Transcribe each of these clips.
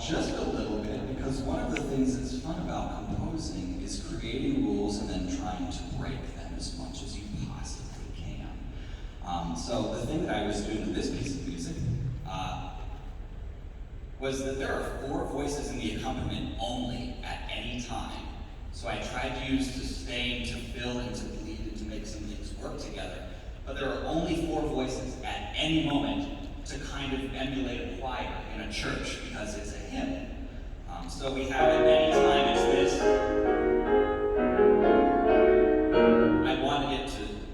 just a little bit, because one of the things that's fun about composing is creating rules and then trying to break them as much as you possibly can. So the thing that I was doing with this piece of music was that there are 4 voices in the accompaniment only at any time. So I tried to use sustain to fill and to bleed and to make some things work together. But there are only 4 voices at any moment to kind of emulate a choir in a church because it's a hymn. So we have at any time it's this. I wanted it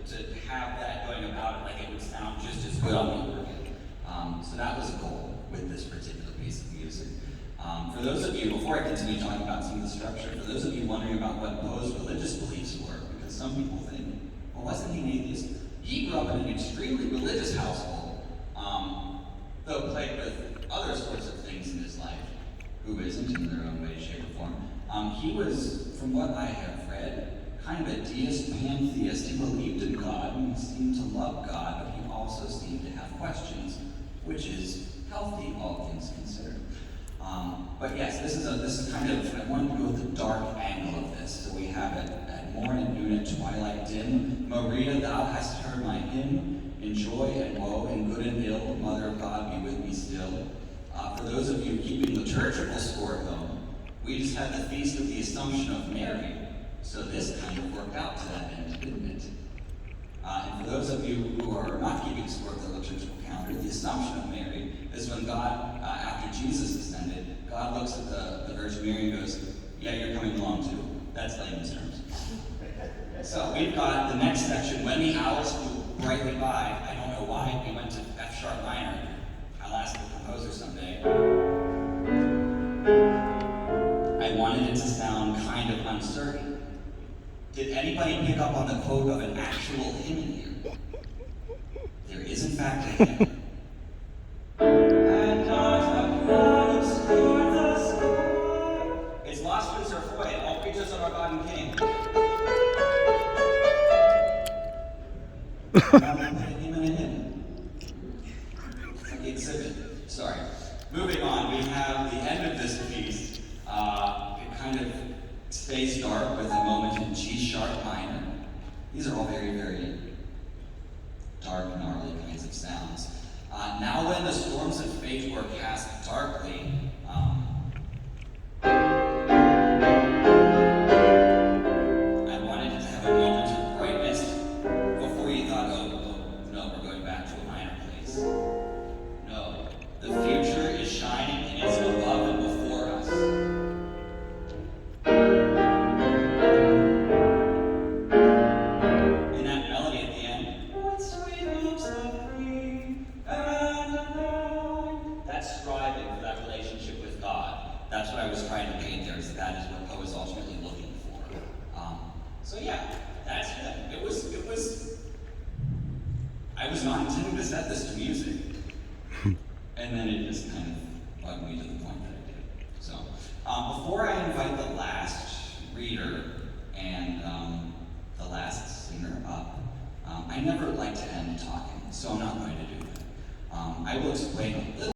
to have that going about it like it would sound just as good on the organ. So that was a goal with this particular piece of music. For those of you, before I continue talking about some of the structure, for those of you wondering about what Poe's religious beliefs were, because some people think, well, wasn't he an atheist? He grew up in an extremely religious household, though plagued with other sorts of things in his life, who isn't in their own way, shape, or form. He was, from what I have read, kind of a deist, pantheist. He believed in God, and he seemed to love God, but he also seemed to have questions, which is healthy, all things considered. But yes, this is kind of, I wanted to go with the dark angle of this. So we have it at morn and noon, at twilight dim. Maria, thou hast heard my hymn. In joy and woe, in good and ill, Mother of God, be with me still. For those of you keeping liturgical score at home, we just had the Feast of the Assumption of Mary. So this kind of worked out to that end, didn't it? And for those of you who are not keeping score of the liturgical calendar, the Assumption of Mary is when God, after Jesus ascended, God looks at the Virgin Mary and goes, yeah, you're coming along too. That's layman's terms. So we've got the next section, when the hours flew brightly by. I don't know why we went to F sharp minor. I'll ask the composer someday. I wanted it to sound kind of uncertain. Did anybody pick up on the quote of an actual hymn in here? There is in fact a hymn. It's Lost Windsor Foy, all creatures of our God and King. Like the exhibit. Sorry. Moving on, we have the end of this piece. It kind of stays dark with a moment in G sharp minor. These are all very, very dark, gnarly kinds of sounds. Now when the storms of fate were cast darkly, no, the future is shining and it's above and before us. In that melody at the end, what sweet looks of free and alone. That's striving for that relationship with God. That's what I was trying to paint there, is that is what Poe is ultimately looking for. So yeah, that's it. It was I was not intending to set this to music, and then it just kind of bugged me to the point that it did. So, before I invite the last reader and the last singer up, I never like to end talking, so I'm not going to do that. I will explain a little